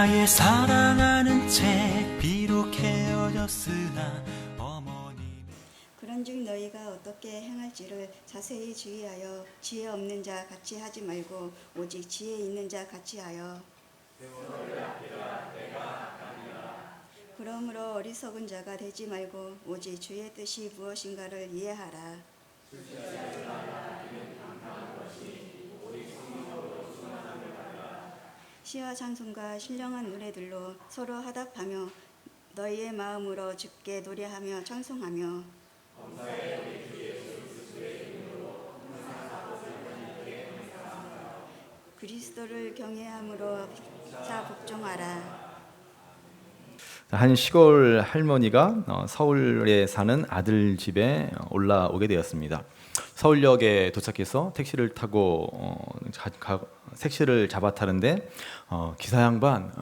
나의 사랑하는 채 비록 헤어졌으나 어머님의 그런즉 너희가 어떻게 행할지를 자세히 주의하여 지혜 없는 자 같이 하지 말고 오직 지혜 있는 자 같이 하여. 그러므로 어리석은 자가 되지 말고 오직 주의 뜻이 무엇인가를 이해하라. 시와 찬송과 신령한 노래들로 서로 화답하며 너희의 마음으로 주께 노래하며 찬송하며 그리스도를 경외함으로 자 복종하라. 한 시골 할머니가 서울에 사는 아들 집에 올라오게 되었습니다. 서울역에 도착해서 택시를 타고 택시를 잡아 타는데 기사 양반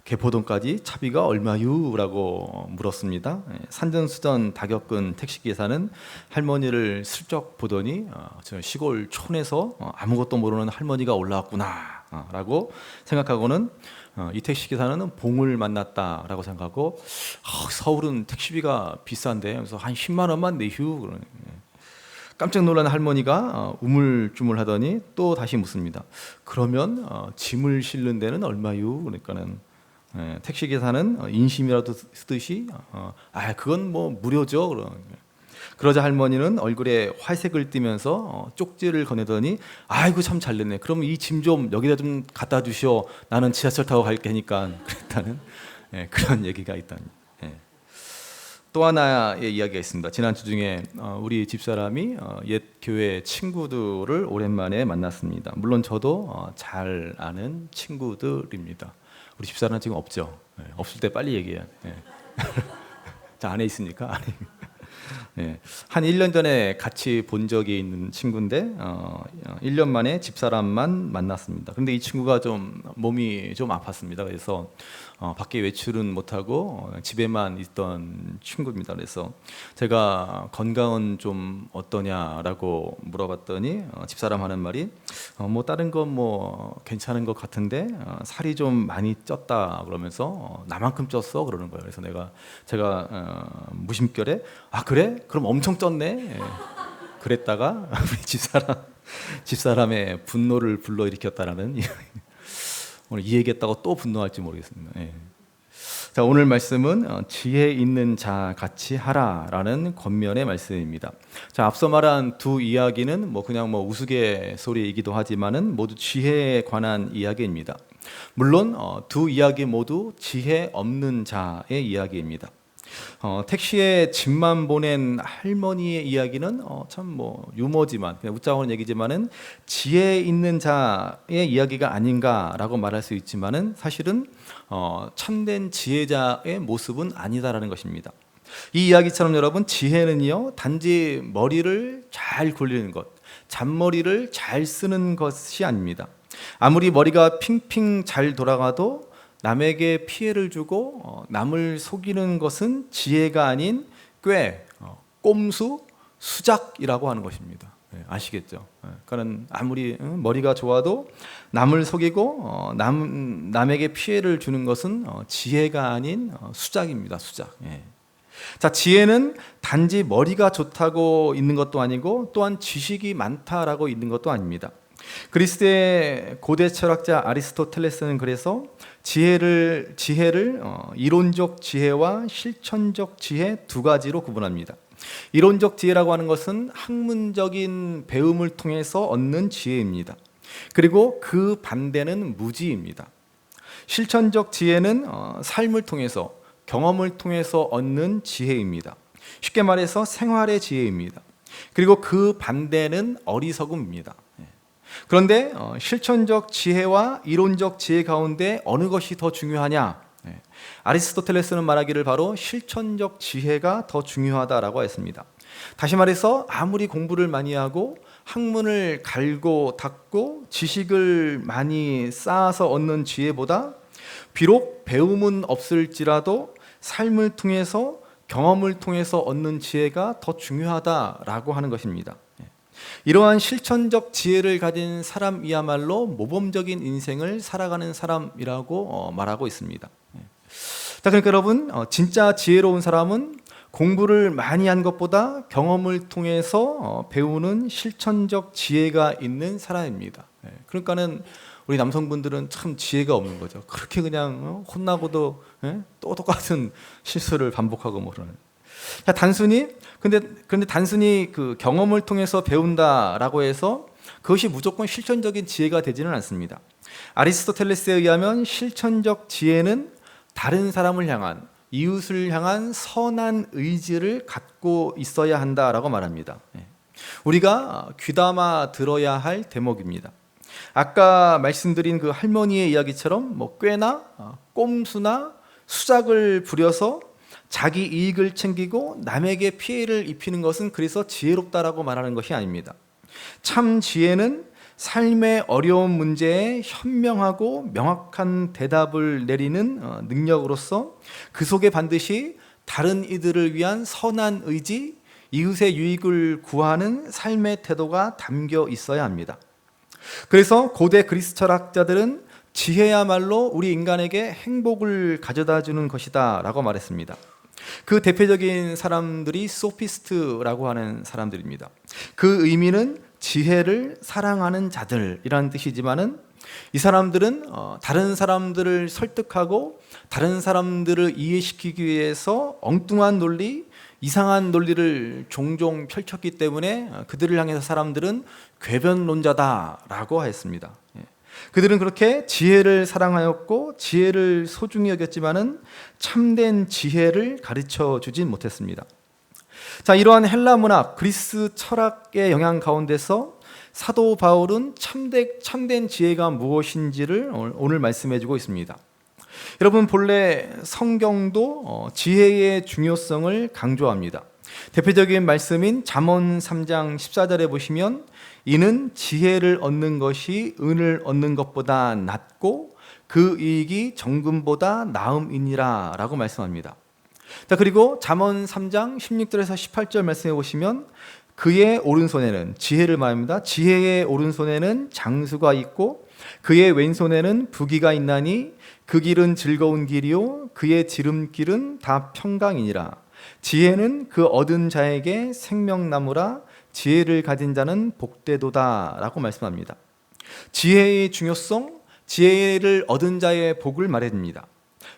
개포동까지 차비가 얼마유라고 물었습니다. 산전수전 다 겪은 택시기사는 할머니를 슬쩍 보더니 저 시골 촌에서 아무것도 모르는 할머니가 올라왔구나 라고 생각하고는 이 택시기사는 봉을 만났다라고 생각하고 서울은 택시비가 비싼데 그래서 한 10만 원만 내휴. 깜짝 놀란 할머니가 우물쭈물하더니 또 다시 묻습니다. 그러면 짐을 실는 데는 얼마유? 그러니까는 택시기사는 인심이라도 쓰듯이 그건 뭐 무료죠. 그러자 할머니는 얼굴에 화색을 띠면서 쪽지를 건네더니 아이고 참 잘됐네. 그럼 이 짐 좀 여기다 좀 갖다 주시오. 나는 지하철 타고 갈 테니까. 그랬다는 그런 얘기가 있다니. 또 하나의 이야기가 있습니다. 지난주 중에 우리 집사람이 옛 교회 친구들을 오랜만에 만났습니다. 물론 저도 잘 아는 친구들입니다. 우리 집사람은 지금 없죠. 없을 때 빨리 얘기해요. 자, 안에 있습니까? 안에. 한 1년 전에 같이 본 적이 있는 친구인데 1년 만에 집사람만 만났습니다. 그런데 이 친구가 좀 몸이 좀 아팠습니다. 그래서 밖에 외출은 못하고 집에만 있던 친구입니다. 그래서 제가 건강은 좀 어떠냐라고 물어봤더니 집사람 하는 말이 뭐 다른 건 뭐 괜찮은 것 같은데 살이 좀 많이 쪘다 그러면서 나만큼 쪘어 그러는 거예요. 그래서 제가 무심결에 그래? 그럼 엄청 쪘네. 그랬다가 우리 집사람의 분노를 불러일으켰다라는 오늘 이 얘기했다고 또 분노할지 모르겠습니다. 자, 오늘 말씀은 지혜 있는 자 같이 하라라는 권면의 말씀입니다. 자, 앞서 말한 두 이야기는 그냥 우스갯소리이기도 하지만은 모두 지혜에 관한 이야기입니다. 물론 두 이야기 모두 지혜 없는 자의 이야기입니다. 택시에 짐만 보낸 할머니의 이야기는 참 유머지만 그냥 웃자고는 얘기지만은 지혜 있는 자의 이야기가 아닌가라고 말할 수 있지만은 사실은 참된 지혜자의 모습은 아니다라는 것입니다. 이 이야기처럼 여러분 지혜는요 단지 머리를 잘 굴리는 것, 잔머리를 잘 쓰는 것이 아닙니다. 아무리 머리가 핑핑 잘 돌아가도 남에게 피해를 주고 남을 속이는 것은 지혜가 아닌 꾀, 꼼수, 수작이라고 하는 것입니다. 아시겠죠? 그러니까 아무리 머리가 좋아도 남을 속이고 남에게 피해를 주는 것은 지혜가 아닌 수작입니다. 수작. 자, 지혜는 단지 머리가 좋다고 있는 것도 아니고 또한 지식이 많다라고 있는 것도 아닙니다. 그리스의 고대 철학자 아리스토텔레스는 그래서 지혜를 이론적 지혜와 실천적 지혜 두 가지로 구분합니다. 이론적 지혜라고 하는 것은 학문적인 배움을 통해서 얻는 지혜입니다. 그리고 그 반대는 무지입니다. 실천적 지혜는 삶을 통해서 경험을 통해서 얻는 지혜입니다. 쉽게 말해서 생활의 지혜입니다. 그리고 그 반대는 어리석음입니다. 그런데 실천적 지혜와 이론적 지혜 가운데 어느 것이 더 중요하냐? 아리스토텔레스는 말하기를 바로 실천적 지혜가 더 중요하다라고 했습니다. 다시 말해서 아무리 공부를 많이 하고 학문을 갈고 닦고 지식을 많이 쌓아서 얻는 지혜보다 비록 배움은 없을지라도 삶을 통해서 경험을 통해서 얻는 지혜가 더 중요하다라고 하는 것입니다. 이러한 실천적 지혜를 가진 사람이야말로 모범적인 인생을 살아가는 사람이라고 말하고 있습니다. 자, 그러니까 여러분, 진짜 지혜로운 사람은 공부를 많이 한 것보다 경험을 통해서 배우는 실천적 지혜가 있는 사람입니다. 그러니까는 우리 남성분들은 참 지혜가 없는 거죠. 그렇게 그냥 혼나고도 또 똑같은 실수를 반복하고 뭐 그러는. 그런데 단순히 그 경험을 통해서 배운다라고 해서 그것이 무조건 실천적인 지혜가 되지는 않습니다. 아리스토텔레스에 의하면 실천적 지혜는 다른 사람을 향한, 이웃을 향한 선한 의지를 갖고 있어야 한다라고 말합니다. 우리가 귀담아 들어야 할 대목입니다. 아까 말씀드린 그 할머니의 이야기처럼 뭐 꾀나 꼼수나 수작을 부려서 자기 이익을 챙기고 남에게 피해를 입히는 것은 그래서 지혜롭다라고 말하는 것이 아닙니다. 참 지혜는 삶의 어려운 문제에 현명하고 명확한 대답을 내리는 능력으로서 그 속에 반드시 다른 이들을 위한 선한 의지, 이웃의 유익을 구하는 삶의 태도가 담겨 있어야 합니다. 그래서 고대 그리스 철학자들은 지혜야말로 우리 인간에게 행복을 가져다 주는 것이다 라고 말했습니다. 그 대표적인 사람들이 소피스트라고 하는 사람들입니다. 그 의미는 지혜를 사랑하는 자들이라는 뜻이지만은 이 사람들은 다른 사람들을 설득하고 다른 사람들을 이해시키기 위해서 엉뚱한 논리, 이상한 논리를 종종 펼쳤기 때문에 그들을 향해서 사람들은 궤변론자다라고 했습니다. 그들은 그렇게 지혜를 사랑하였고 지혜를 소중히 여겼지만은 참된 지혜를 가르쳐 주진 못했습니다. 자, 이러한 헬라 문학, 그리스 철학의 영향 가운데서 사도 바울은 참된 지혜가 무엇인지를 오늘 말씀해 주고 있습니다. 여러분, 본래 성경도 지혜의 중요성을 강조합니다. 대표적인 말씀인 잠언 3장 14절에 보시면 이는 지혜를 얻는 것이 은을 얻는 것보다 낫고 그 이익이 정금보다 나음이니라 라고 말씀합니다. 자, 그리고 잠언 3장 16절에서 18절 말씀해 보시면 그의 오른손에는, 지혜를 말합니다. 지혜의 오른손에는 장수가 있고 그의 왼손에는 부귀가 있나니 그 길은 즐거운 길이요 그의 지름길은 다 평강이니라. 지혜는 그 얻은 자에게 생명나무라. 지혜를 가진 자는 복되도다 라고 말씀합니다. 지혜의 중요성, 지혜를 얻은 자의 복을 말해줍니다.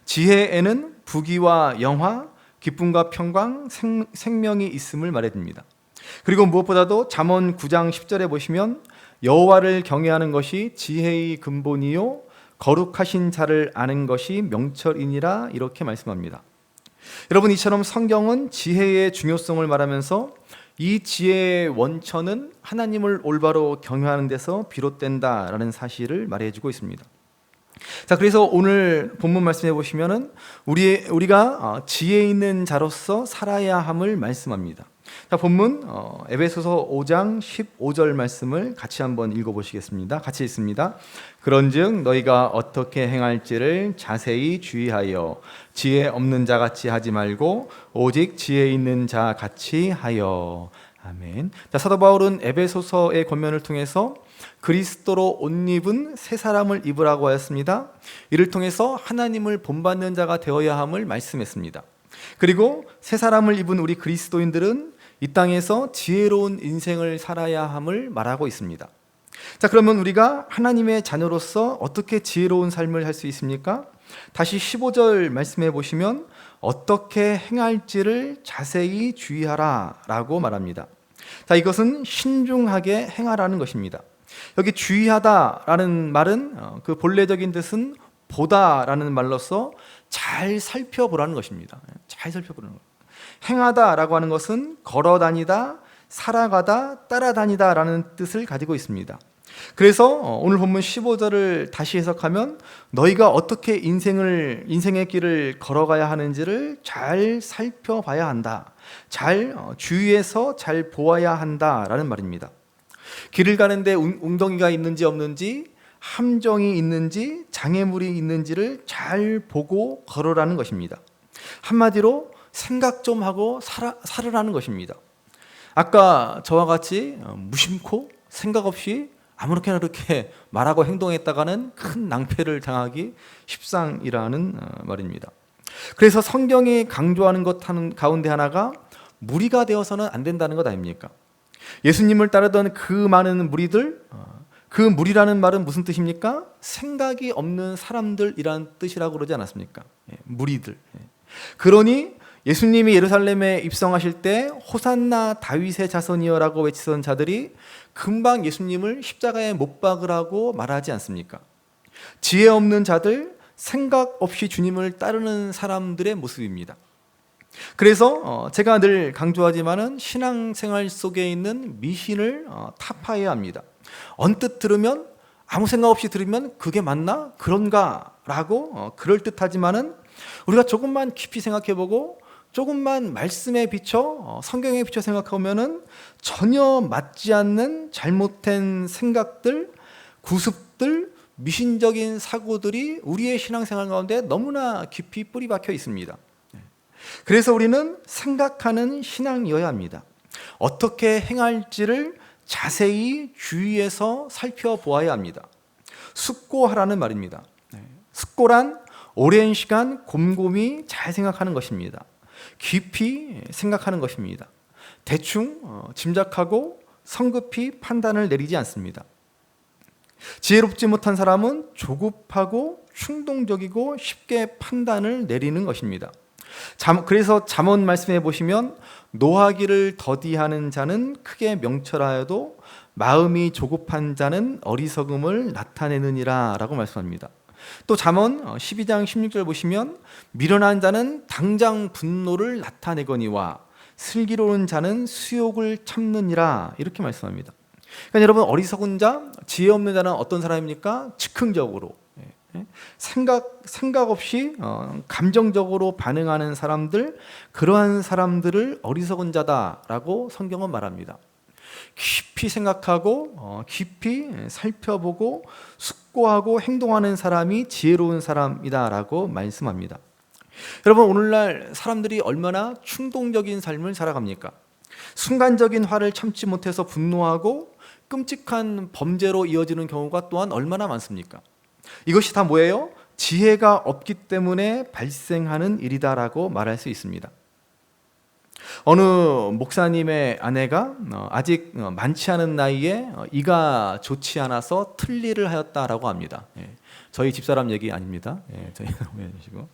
지혜에는 부귀와 영화, 기쁨과 평강, 생명이 있음을 말해줍니다. 그리고 무엇보다도 잠언 9장 10절에 보시면 여호와를 경외하는 것이 지혜의 근본이요 거룩하신 자를 아는 것이 명철이니라 이렇게 말씀합니다. 여러분, 이처럼 성경은 지혜의 중요성을 말하면서 이 지혜의 원천은 하나님을 올바로 경외하는 데서 비롯된다라는 사실을 말해주고 있습니다. 자, 그래서 오늘 본문 말씀해 보시면은 우리가 지혜 있는 자로서 살아야 함을 말씀합니다. 자, 본문 에베소서 5장 15절 말씀을 같이 한번 읽어보시겠습니다. 같이 읽습니다. 그런즉 너희가 어떻게 행할지를 자세히 주의하여 지혜 없는 자 같이 하지 말고 오직 지혜 있는 자 같이 하여. 아멘. 자, 사도 바울은 에베소서의 권면을 통해서 그리스도로 옷 입은 새 사람을 입으라고 하였습니다. 이를 통해서 하나님을 본받는 자가 되어야 함을 말씀했습니다. 그리고 새 사람을 입은 우리 그리스도인들은 이 땅에서 지혜로운 인생을 살아야 함을 말하고 있습니다. 자, 그러면 우리가 하나님의 자녀로서 어떻게 지혜로운 삶을 할 수 있습니까? 다시 15절 말씀해 보시면 어떻게 행할지를 자세히 주의하라 라고 말합니다. 자, 이것은 신중하게 행하라는 것입니다. 여기 주의하다라는 말은 그 본래적인 뜻은 보다라는 말로서 잘 살펴보라는 것입니다. 잘 살펴보라는 것. 행하다라고 하는 것은 걸어다니다, 살아가다, 따라다니다라는 뜻을 가지고 있습니다. 그래서 오늘 본문 15절을 다시 해석하면 너희가 어떻게 인생의 길을 걸어가야 하는지를 잘 살펴봐야 한다. 잘 주의해서 잘 보아야 한다라는 말입니다. 길을 가는데 웅덩이가 있는지 없는지, 함정이 있는지, 장애물이 있는지를 잘 보고 걸어라는 것입니다. 한마디로 생각 좀 하고 살으라는 것입니다. 아까 저와 같이 무심코 생각 없이 아무렇게나 그렇게 말하고 행동했다가는 큰 낭패를 당하기 십상이라는 말입니다. 그래서 성경이 강조하는 것 가운데 하나가 무리가 되어서는 안 된다는 것 아닙니까? 예수님을 따르던 그 많은 무리들, 그 무리라는 말은 무슨 뜻입니까? 생각이 없는 사람들이라는 뜻이라고 그러지 않았습니까? 무리들. 그러니 예수님이 예루살렘에 입성하실 때 호산나 다윗의 자손이여라고 외치던 자들이 금방 예수님을 십자가에 못 박으라고 말하지 않습니까? 지혜 없는 자들, 생각 없이 주님을 따르는 사람들의 모습입니다. 그래서 제가 늘 강조하지만은 신앙생활 속에 있는 미신을 타파해야 합니다. 언뜻 들으면 아무 생각 없이 들으면 그게 맞나? 그런가? 라고 그럴듯하지만은 우리가 조금만 깊이 생각해보고 조금만 말씀에 비춰 성경에 비춰 생각하면은 전혀 맞지 않는 잘못된 생각들, 구습들, 미신적인 사고들이 우리의 신앙생활 가운데 너무나 깊이 뿌리 박혀 있습니다. 그래서 우리는 생각하는 신앙이어야 합니다. 어떻게 행할지를 자세히 주의해서 살펴보아야 합니다. 숙고하라는 말입니다. 숙고란 오랜 시간 곰곰이 잘 생각하는 것입니다. 깊이 생각하는 것입니다. 대충 짐작하고 성급히 판단을 내리지 않습니다. 지혜롭지 못한 사람은 조급하고 충동적이고 쉽게 판단을 내리는 것입니다. 그래서 잠언 말씀해 보시면 노하기를 더디하는 자는 크게 명철하여도 마음이 조급한 자는 어리석음을 나타내느니라 라고 말씀합니다. 또 잠언 12장 16절 보시면 미련한 자는 당장 분노를 나타내거니와 슬기로운 자는 수욕을 참느니라 이렇게 말씀합니다. 그러니까 여러분, 어리석은 자, 지혜 없는 자는 어떤 사람입니까? 즉흥적으로 생각 없이 감정적으로 반응하는 사람들, 그러한 사람들을 어리석은 자다라고 성경은 말합니다. 깊이 생각하고 깊이 살펴보고 숙고하고 행동하는 사람이 지혜로운 사람이다라고 말씀합니다. 여러분, 오늘날 사람들이 얼마나 충동적인 삶을 살아갑니까? 순간적인 화를 참지 못해서 분노하고 끔찍한 범죄로 이어지는 경우가 또한 얼마나 많습니까? 이것이 다 뭐예요? 지혜가 없기 때문에 발생하는 일이다라고 말할 수 있습니다. 어느 목사님의 아내가 아직 많지 않은 나이에 이가 좋지 않아서 틀니를 하였다라고 합니다. 저희 집사람 얘기 아닙니다. 저희 오해하시고.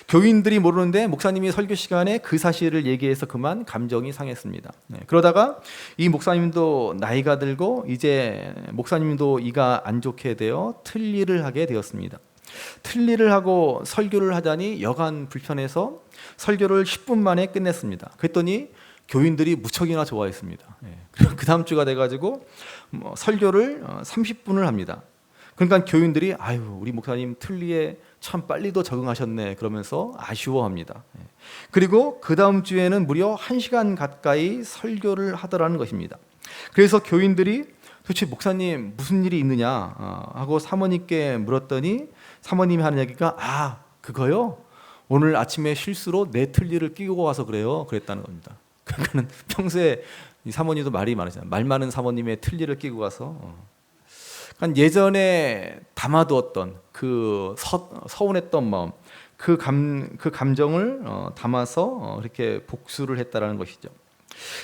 교인들이 모르는데 목사님이 설교 시간에 그 사실을 얘기해서 그만 감정이 상했습니다. 그러다가 이 목사님도 나이가 들고 이제 목사님도 이가 안 좋게 되어 틀니를 하게 되었습니다. 틀니를 하고 설교를 하자니 여간 불편해서 설교를 10분 만에 끝냈습니다. 그랬더니 교인들이 무척이나 좋아했습니다. 그 다음 주가 돼가지고 설교를 30분을 합니다. 그러니까 교인들이 아유, 우리 목사님 틀니에 참 빨리도 적응하셨네 그러면서 아쉬워합니다. 그리고 그 다음 주에는 무려 1시간 가까이 설교를 하더라는 것입니다. 그래서 교인들이 도대체 목사님 무슨 일이 있느냐 하고 사모님께 물었더니 사모님이 하는 얘기가 그거요? 오늘 아침에 실수로 내 틀니를 끼고 와서 그래요. 그랬다는 겁니다. 그러니까는 평소에 이 사모님도 말이 많으잖아요. 말 많은 사모님의 틀니를 끼고 가서 그러니까 예전에 담아두었던 그 서운했던 마음, 그 감정을 담아서 이렇게 복수를 했다라는 것이죠.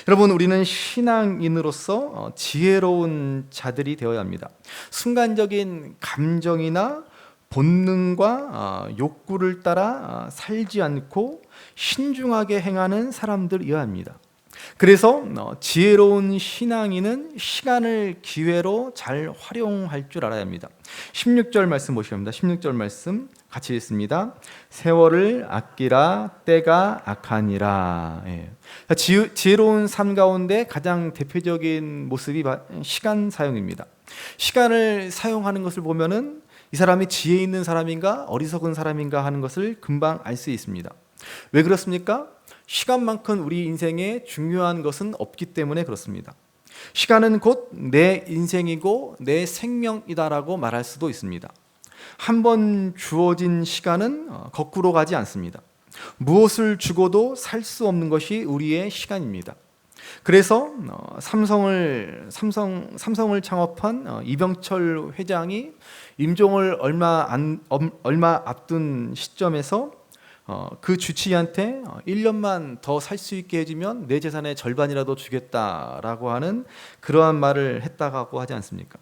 여러분, 우리는 신앙인으로서 지혜로운 자들이 되어야 합니다. 순간적인 감정이나 본능과 욕구를 따라 살지 않고 신중하게 행하는 사람들이어야 합니다. 그래서 지혜로운 신앙인은 시간을 기회로 잘 활용할 줄 알아야 합니다. 16절 말씀 보시면 됩니다. 16절 말씀 같이 읽습니다. 세월을 아끼라 때가 악하니라. 지혜로운 삶 가운데 가장 대표적인 모습이 시간 사용입니다. 시간을 사용하는 것을 보면은 이 사람이 지혜 있는 사람인가 어리석은 사람인가 하는 것을 금방 알 수 있습니다. 왜 그렇습니까? 시간만큼 우리 인생에 중요한 것은 없기 때문에 그렇습니다. 시간은 곧 내 인생이고 내 생명이다라고 말할 수도 있습니다. 한 번 주어진 시간은 거꾸로 가지 않습니다. 무엇을 주고도 살 수 없는 것이 우리의 시간입니다. 그래서 삼성을 창업한 이병철 회장이 임종을 얼마 앞둔 시점에서 그 주치의한테 1년만 더 살 수 있게 해주면 내 재산의 절반이라도 주겠다라고 하는 그러한 말을 했다고 하지 않습니까?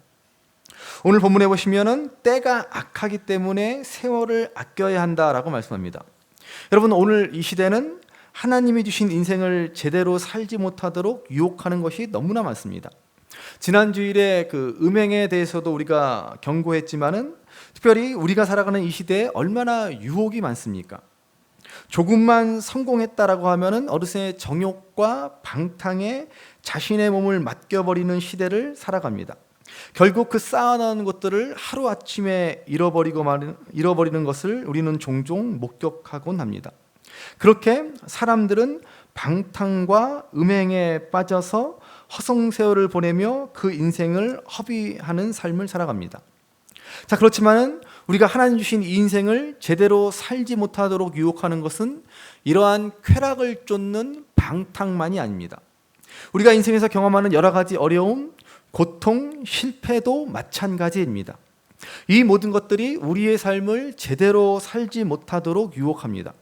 오늘 본문에 보시면은 때가 악하기 때문에 세월을 아껴야 한다라고 말씀합니다. 여러분, 오늘 이 시대는 하나님이 주신 인생을 제대로 살지 못하도록 유혹하는 것이 너무나 많습니다. 지난 주일에 그 음행에 대해서도 우리가 경고했지만은 특별히 우리가 살아가는 이 시대에 얼마나 유혹이 많습니까? 조금만 성공했다라고 하면은 어르신의 정욕과 방탕에 자신의 몸을 맡겨버리는 시대를 살아갑니다. 결국 그 쌓아놓은 것들을 하루아침에 잃어버리는 것을 우리는 종종 목격하곤 합니다. 그렇게 사람들은 방탕과 음행에 빠져서 허송세월을 보내며 그 인생을 허비하는 삶을 살아갑니다. 자, 그렇지만은 우리가 하나님 주신 이 인생을 제대로 살지 못하도록 유혹하는 것은 이러한 쾌락을 쫓는 방탕만이 아닙니다. 우리가 인생에서 경험하는 여러 가지 어려움, 고통, 실패도 마찬가지입니다. 이 모든 것들이 우리의 삶을 제대로 살지 못하도록 유혹합니다.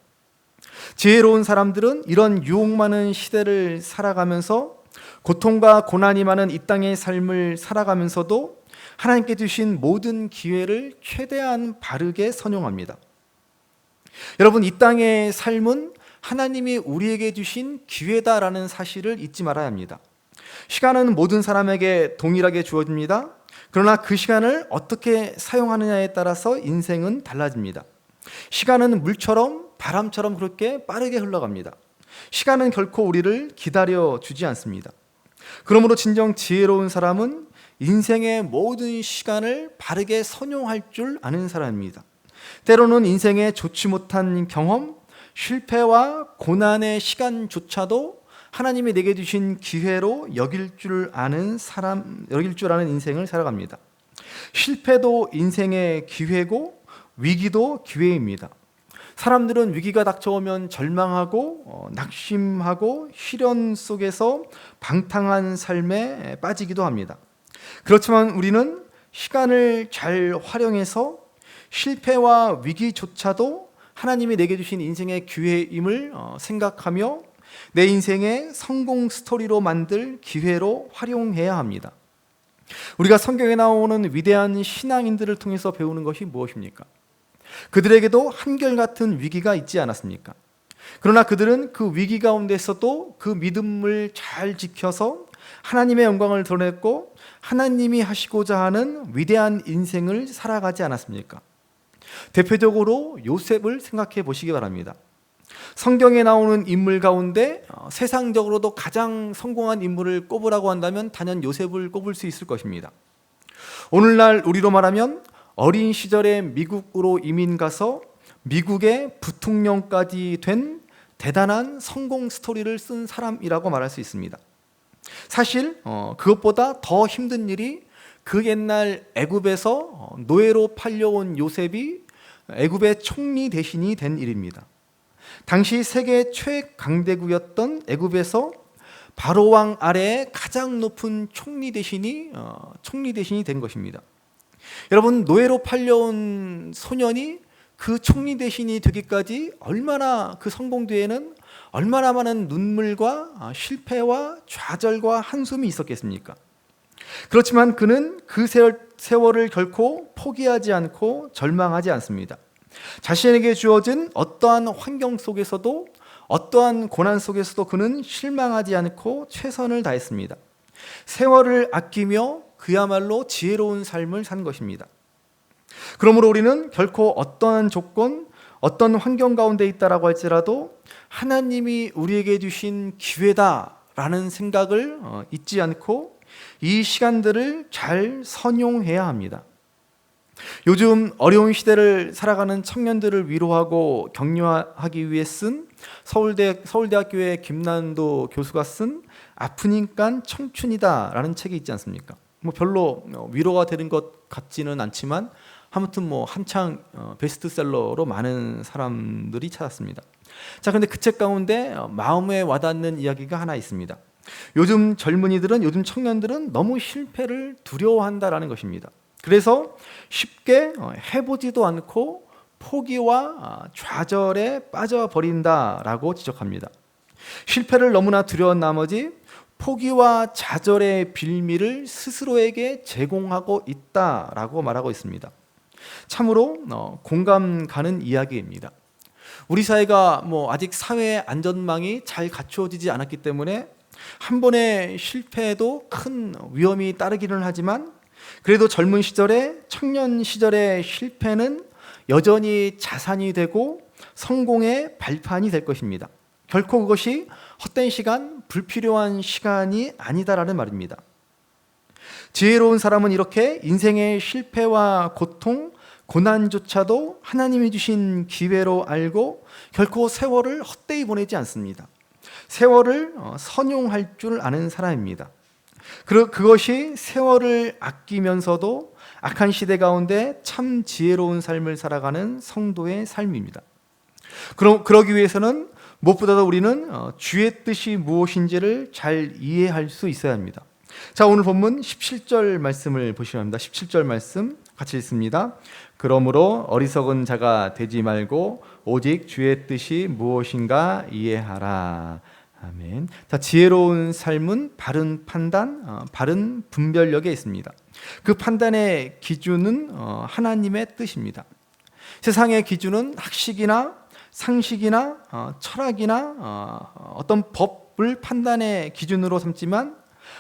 지혜로운 사람들은 이런 유혹 많은 시대를 살아가면서 고통과 고난이 많은 이 땅의 삶을 살아가면서도 하나님께 주신 모든 기회를 최대한 바르게 선용합니다. 여러분, 이 땅의 삶은 하나님이 우리에게 주신 기회다라는 사실을 잊지 말아야 합니다. 시간은 모든 사람에게 동일하게 주어집니다. 그러나 그 시간을 어떻게 사용하느냐에 따라서 인생은 달라집니다. 시간은 물처럼 바람처럼 그렇게 빠르게 흘러갑니다. 시간은 결코 우리를 기다려 주지 않습니다. 그러므로 진정 지혜로운 사람은 인생의 모든 시간을 바르게 선용할 줄 아는 사람입니다. 때로는 인생의 좋지 못한 경험, 실패와 고난의 시간조차도 하나님이 내게 주신 기회로 여길 줄 아는 인생을 살아갑니다. 실패도 인생의 기회고 위기도 기회입니다. 사람들은 위기가 닥쳐오면 절망하고 낙심하고 시련 속에서 방탕한 삶에 빠지기도 합니다. 그렇지만 우리는 시간을 잘 활용해서 실패와 위기조차도 하나님이 내게 주신 인생의 기회임을 생각하며 내 인생의 성공 스토리로 만들 기회로 활용해야 합니다. 우리가 성경에 나오는 위대한 신앙인들을 통해서 배우는 것이 무엇입니까? 그들에게도 한결같은 위기가 있지 않았습니까? 그러나 그들은 그 위기 가운데서도 그 믿음을 잘 지켜서 하나님의 영광을 드러냈고 하나님이 하시고자 하는 위대한 인생을 살아가지 않았습니까? 대표적으로 요셉을 생각해 보시기 바랍니다. 성경에 나오는 인물 가운데 세상적으로도 가장 성공한 인물을 꼽으라고 한다면 단연 요셉을 꼽을 수 있을 것입니다. 오늘날 우리로 말하면 어린 시절에 미국으로 이민 가서 미국의 부통령까지 된 대단한 성공 스토리를 쓴 사람이라고 말할 수 있습니다. 사실 그것보다 더 힘든 일이 그 옛날 애굽에서 노예로 팔려온 요셉이 애굽의 총리 대신이 된 일입니다. 당시 세계 최강대국이었던 애굽에서 바로 왕 아래에 가장 높은 총리 대신이 된 것입니다. 여러분, 노예로 팔려온 소년이 그 총리 대신이 되기까지 얼마나 그 성공 뒤에는 얼마나 많은 눈물과 실패와 좌절과 한숨이 있었겠습니까? 그렇지만 그는 그 세월을 결코 포기하지 않고 절망하지 않습니다. 자신에게 주어진 어떠한 환경 속에서도 어떠한 고난 속에서도 그는 실망하지 않고 최선을 다했습니다. 세월을 아끼며 그야말로 지혜로운 삶을 산 것입니다. 그러므로 우리는 결코 어떠한 조건, 어떤 환경 가운데 있다라고 할지라도 하나님이 우리에게 주신 기회다라는 생각을 잊지 않고 이 시간들을 잘 선용해야 합니다. 요즘 어려운 시대를 살아가는 청년들을 위로하고 격려하기 위해 쓴 서울대학교의 김난도 교수가 쓴 아프니까 청춘이다라는 책이 있지 않습니까? 별로 위로가 되는 것 같지는 않지만 아무튼 한창 베스트셀러로 많은 사람들이 찾았습니다. 자, 그런데 그 책 가운데 마음에 와닿는 이야기가 하나 있습니다. 요즘 젊은이들은, 요즘 청년들은 너무 실패를 두려워한다라는 것입니다. 그래서 쉽게 해보지도 않고 포기와 좌절에 빠져버린다라고 지적합니다. 실패를 너무나 두려운 나머지 포기와 좌절의 빌미를 스스로에게 제공하고 있다라고 말하고 있습니다. 참으로 공감 가는 이야기입니다. 우리 사회가 아직 사회 안전망이 잘 갖추어지지 않았기 때문에 한 번의 실패에도 큰 위험이 따르기는 하지만, 그래도 젊은 시절에, 청년 시절의 실패는 여전히 자산이 되고 성공의 발판이 될 것입니다. 결코 그것이 헛된 시간, 불필요한 시간이 아니다라는 말입니다. 지혜로운 사람은 이렇게 인생의 실패와 고통, 고난조차도 하나님이 주신 기회로 알고 결코 세월을 헛되이 보내지 않습니다. 세월을 선용할 줄 아는 사람입니다. 그것이 세월을 아끼면서도 악한 시대 가운데 참 지혜로운 삶을 살아가는 성도의 삶입니다. 그러기 위해서는 무엇보다도 우리는 주의 뜻이 무엇인지를 잘 이해할 수 있어야 합니다. 자, 오늘 본문 17절 말씀을 보시면 합니다. 17절 말씀 같이 읽습니다. 그러므로 어리석은 자가 되지 말고 오직 주의 뜻이 무엇인가 이해하라. 아멘. 자, 지혜로운 삶은 바른 판단, 바른 분별력에 있습니다. 그 판단의 기준은 하나님의 뜻입니다. 세상의 기준은 학식이나 상식이나 철학이나 어떤 법을 판단의 기준으로 삼지만,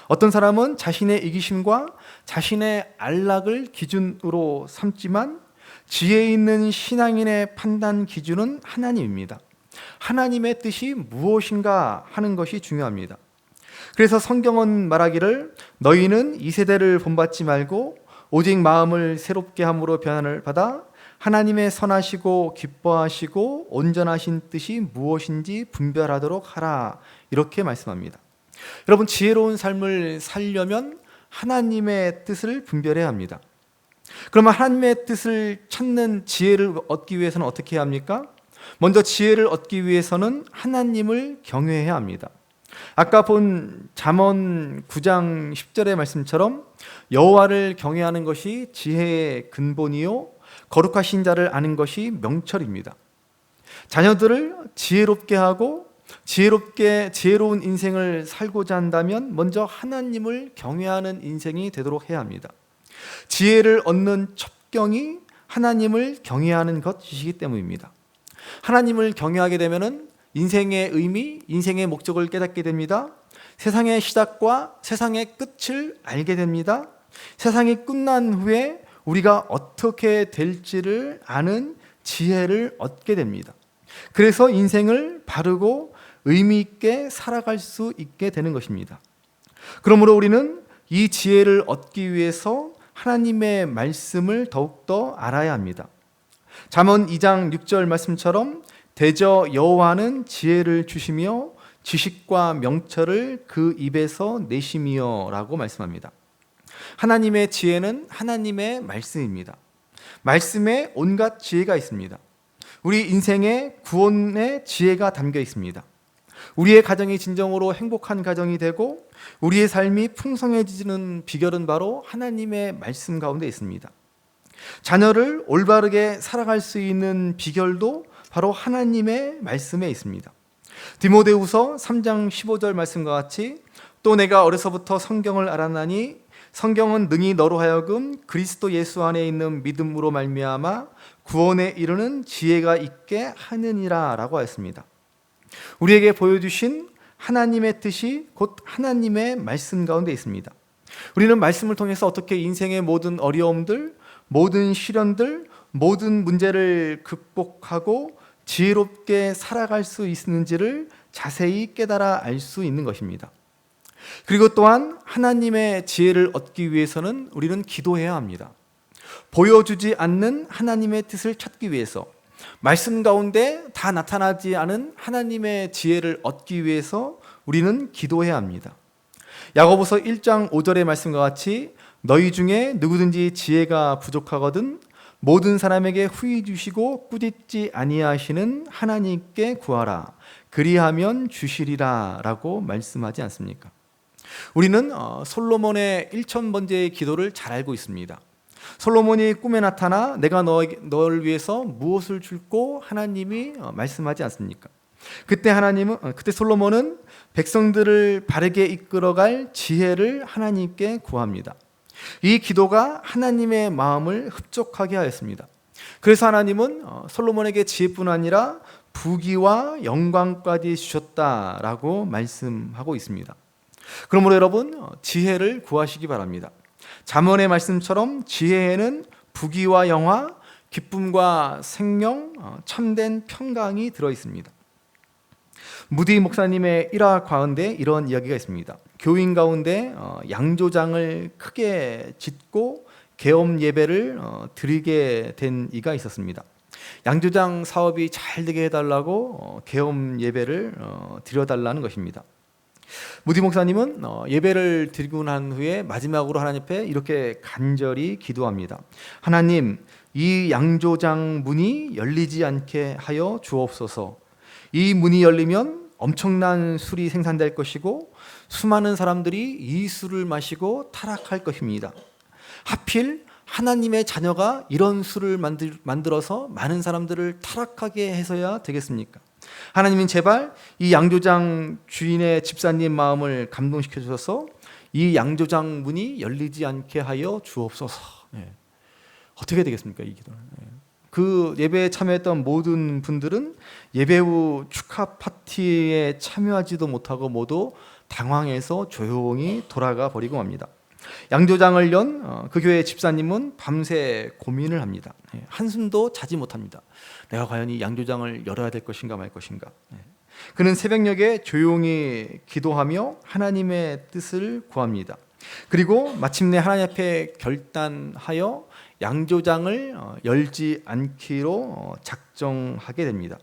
어떤 사람은 자신의 이기심과 자신의 안락을 기준으로 삼지만, 지혜 있는 신앙인의 판단 기준은 하나님입니다. 하나님의 뜻이 무엇인가 하는 것이 중요합니다. 그래서 성경은 말하기를 너희는 이 세대를 본받지 말고 오직 마음을 새롭게 함으로 변화를 받아 하나님의 선하시고 기뻐하시고 온전하신 뜻이 무엇인지 분별하도록 하라, 이렇게 말씀합니다. 여러분, 지혜로운 삶을 살려면 하나님의 뜻을 분별해야 합니다. 그러면 하나님의 뜻을 찾는 지혜를 얻기 위해서는 어떻게 해야 합니까? 먼저 지혜를 얻기 위해서는 하나님을 경외해야 합니다. 아까 본 잠언 9장 10절의 말씀처럼 여호와를 경외하는 것이 지혜의 근본이요 거룩하신 자를 아는 것이 명철입니다. 자녀들을 지혜롭게 하고 지혜로운 인생을 살고자 한다면 먼저 하나님을 경외하는 인생이 되도록 해야 합니다. 지혜를 얻는 첩경이 하나님을 경외하는 것이기 때문입니다. 하나님을 경외하게 되면은 인생의 의미, 인생의 목적을 깨닫게 됩니다. 세상의 시작과 세상의 끝을 알게 됩니다. 세상이 끝난 후에 우리가 어떻게 될지를 아는 지혜를 얻게 됩니다. 그래서 인생을 바르고 의미 있게 살아갈 수 있게 되는 것입니다. 그러므로 우리는 이 지혜를 얻기 위해서 하나님의 말씀을 더욱더 알아야 합니다. 잠언 2장 6절 말씀처럼 대저 여호와는 지혜를 주시며 지식과 명철을 그 입에서 내심이여 라고 말씀합니다. 하나님의 지혜는 하나님의 말씀입니다. 말씀에 온갖 지혜가 있습니다. 우리 인생에 구원의 지혜가 담겨 있습니다. 우리의 가정이 진정으로 행복한 가정이 되고 우리의 삶이 풍성해지는 비결은 바로 하나님의 말씀 가운데 있습니다. 자녀를 올바르게 살아갈 수 있는 비결도 바로 하나님의 말씀에 있습니다. 디모데후서 3장 15절 말씀과 같이 또 내가 어려서부터 성경을 알았나니 성경은 능히 너로 하여금 그리스도 예수 안에 있는 믿음으로 말미암아 구원에 이르는 지혜가 있게 하느니라 라고 하였습니다. 우리에게 보여주신 하나님의 뜻이 곧 하나님의 말씀 가운데 있습니다. 우리는 말씀을 통해서 어떻게 인생의 모든 어려움들, 모든 시련들, 모든 문제를 극복하고 지혜롭게 살아갈 수 있는지를 자세히 깨달아 알 수 있는 것입니다. 그리고 또한 하나님의 지혜를 얻기 위해서는 우리는 기도해야 합니다. 보여주지 않는 하나님의 뜻을 찾기 위해서, 말씀 가운데 다 나타나지 않은 하나님의 지혜를 얻기 위해서 우리는 기도해야 합니다. 야고보서 1장 5절의 말씀과 같이 너희 중에 누구든지 지혜가 부족하거든 모든 사람에게 후히 주시고 꾸짖지 아니하시는 하나님께 구하라 그리하면 주시리라 라고 말씀하지 않습니까? 우리는 솔로몬의 1000번째의 기도를 잘 알고 있습니다. 솔로몬이 꿈에 나타나 내가 너를 위해서 무엇을 줄고 하나님이 말씀하지 않습니까? 그때 솔로몬은 백성들을 바르게 이끌어갈 지혜를 하나님께 구합니다. 이 기도가 하나님의 마음을 흡족하게 하였습니다. 그래서 하나님은 솔로몬에게 지혜뿐 아니라 부귀와 영광까지 주셨다라고 말씀하고 있습니다. 그러므로 여러분, 지혜를 구하시기 바랍니다. 잠언의 말씀처럼 지혜에는 부귀와 영화, 기쁨과 생명, 참된 평강이 들어 있습니다. 무디 목사님의 일화 가운데 이런 이야기가 있습니다. 교인 가운데 양조장을 크게 짓고 계엄 예배를 드리게 된 이가 있었습니다. 양조장 사업이 잘 되게 해달라고 계엄 예배를 드려달라는 것입니다. 무디 목사님은 예배를 드리고 난 후에 마지막으로 하나님 앞에 이렇게 간절히 기도합니다. 하나님, 이 양조장 문이 열리지 않게 하여 주옵소서. 이 문이 열리면 엄청난 술이 생산될 것이고 수많은 사람들이 이 술을 마시고 타락할 것입니다. 하필 하나님의 자녀가 이런 술을 만들어서 많은 사람들을 타락하게 해서야 되겠습니까? 하나님은 제발 이 양조장 주인의 집사님 마음을 감동시켜 주셔서 이 양조장 문이 열리지 않게 하여 주옵소서. 어떻게 되겠습니까, 이 기도는? 그 예배에 참여했던 모든 분들은 예배 후 축하 파티에 참여하지도 못하고 모두 당황해서 조용히 돌아가 버리고 맙니다. 양조장을 연 그 교회 집사님은 밤새 고민을 합니다. 한숨도 자지 못합니다. 내가 과연 이 양조장을 열어야 될 것인가 말 것인가. 그는 새벽녘에 조용히 기도하며 하나님의 뜻을 구합니다. 그리고 마침내 하나님 앞에 결단하여 양조장을 열지 않기로 작정하게 됩니다.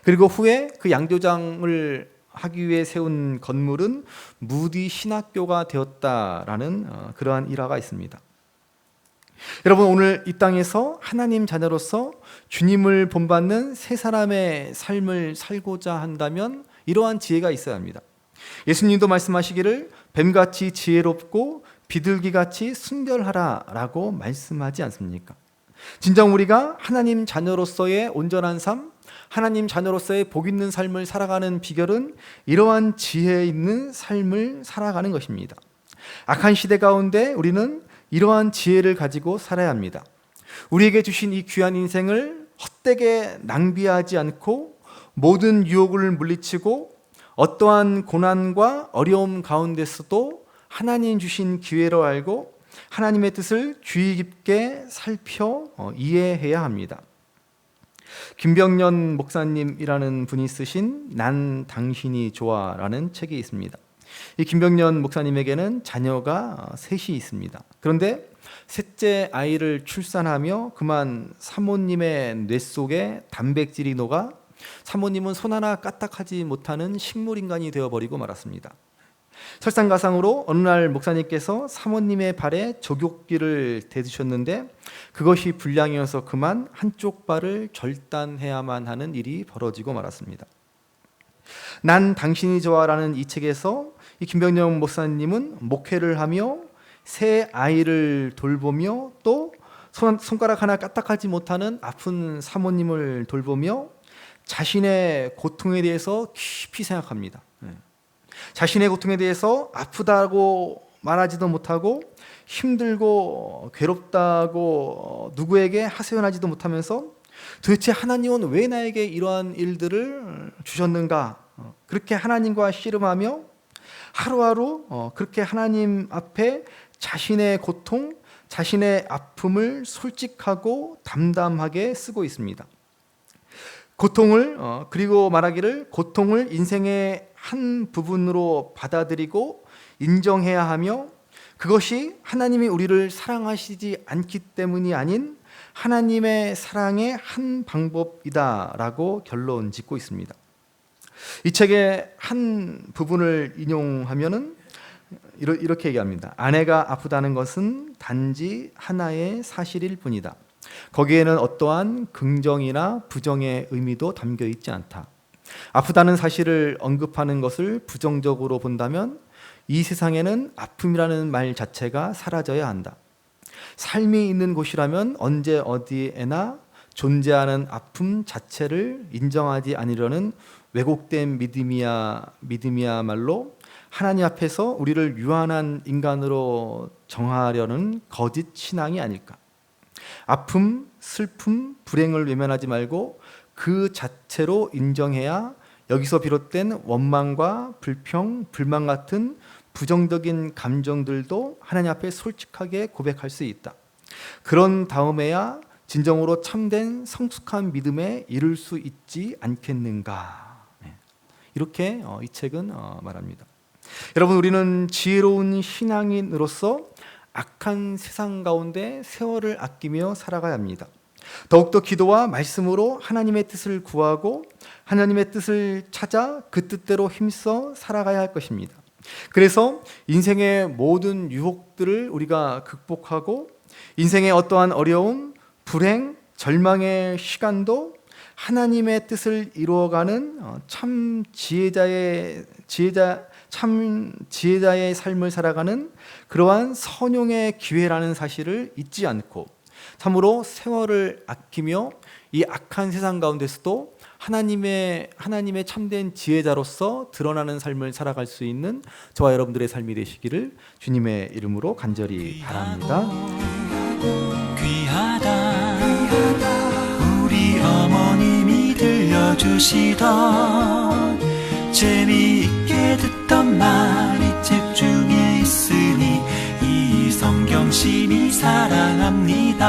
그리고 후에 그 양조장을 하기 위해 세운 건물은 무디 신학교가 되었다라는 그러한 일화가 있습니다. 여러분, 오늘 이 땅에서 하나님 자녀로서 주님을 본받는 세 사람의 삶을 살고자 한다면 이러한 지혜가 있어야 합니다. 예수님도 말씀하시기를 뱀같이 지혜롭고 비둘기같이 순결하라 라고 말씀하지 않습니까? 진정 우리가 하나님 자녀로서의 온전한 삶, 하나님 자녀로서의 복 있는 삶을 살아가는 비결은 이러한 지혜 있는 삶을 살아가는 것입니다. 악한 시대 가운데 우리는 이러한 지혜를 가지고 살아야 합니다. 우리에게 주신 이 귀한 인생을 헛되게 낭비하지 않고 모든 유혹을 물리치고 어떠한 고난과 어려움 가운데서도 하나님 주신 기회로 알고 하나님의 뜻을 주의 깊게 살펴 이해해야 합니다. 김병년 목사님이라는 분이 쓰신 난 당신이 좋아라는 책이 있습니다. 이 김병년 목사님에게는 자녀가 셋이 있습니다. 그런데 셋째 아이를 출산하며 그만 사모님의 뇌 속에 단백질이 녹아 사모님은 손 하나 까딱하지 못하는 식물인간이 되어버리고 말았습니다. 설상가상으로 어느 날 목사님께서 사모님의 발에 족욕기를 대주셨는데 그것이 불량이어서 그만 한쪽 발을 절단해야만 하는 일이 벌어지고 말았습니다. 난 당신이 좋아라는 이 책에서 이 김병영 목사님은 목회를 하며 새 아이를 돌보며 또 손가락 하나 까딱하지 못하는 아픈 사모님을 돌보며 자신의 고통에 대해서 깊이 생각합니다. 자신의 고통에 대해서 아프다고 말하지도 못하고 힘들고 괴롭다고 누구에게 하소연하지도 못하면서 도대체 하나님은 왜 나에게 이러한 일들을 주셨는가, 그렇게 하나님과 씨름하며 하루하루 그렇게 하나님 앞에 자신의 고통, 자신의 아픔을 솔직하고 담담하게 쓰고 있습니다. 고통을 그리고 말하기를 고통을 인생의 한 부분으로 받아들이고 인정해야 하며 그것이 하나님이 우리를 사랑하시지 않기 때문이 아닌 하나님의 사랑의 한 방법이다라고 결론 짓고 있습니다. 이 책의 한 부분을 인용하면은 이렇게 얘기합니다. 아내가 아프다는 것은 단지 하나의 사실일 뿐이다. 거기에는 어떠한 긍정이나 부정의 의미도 담겨 있지 않다. 아프다는 사실을 언급하는 것을 부정적으로 본다면 이 세상에는 아픔이라는 말 자체가 사라져야 한다. 삶이 있는 곳이라면 언제 어디에나 존재하는 아픔 자체를 인정하지 않으려는 왜곡된 믿음이야말로 하나님 앞에서 우리를 유한한 인간으로 정하려는 거짓 신앙이 아닐까. 아픔, 슬픔, 불행을 외면하지 말고 그 자체로 인정해야 여기서 비롯된 원망과 불평, 불만 같은 부정적인 감정들도 하나님 앞에 솔직하게 고백할 수 있다. 그런 다음에야 진정으로 참된 성숙한 믿음에 이를 수 있지 않겠는가. 이렇게 이 책은 말합니다. 여러분, 우리는 지혜로운 신앙인으로서 악한 세상 가운데 세월을 아끼며 살아가야 합니다. 더욱더 기도와 말씀으로 하나님의 뜻을 구하고 하나님의 뜻을 찾아 그 뜻대로 힘써 살아가야 할 것입니다. 그래서 인생의 모든 유혹들을 우리가 극복하고 인생의 어떠한 어려움, 불행, 절망의 시간도 하나님의 뜻을 이루어가는 참 지혜자의 삶을 살아가는 그러한 선용의 기회라는 사실을 잊지 않고 참으로 세월을 아끼며 이 악한 세상 가운데서도 하나님의 참된 지혜자로서 드러나는 삶을 살아갈 수 있는 저와 여러분들의 삶이 되시기를 주님의 이름으로 간절히 바랍니다. 귀하다 우리 어머님이 들려주시던 재미있게 듣던 말이 책 중에 있으니 이 성경 심히 사랑합니다.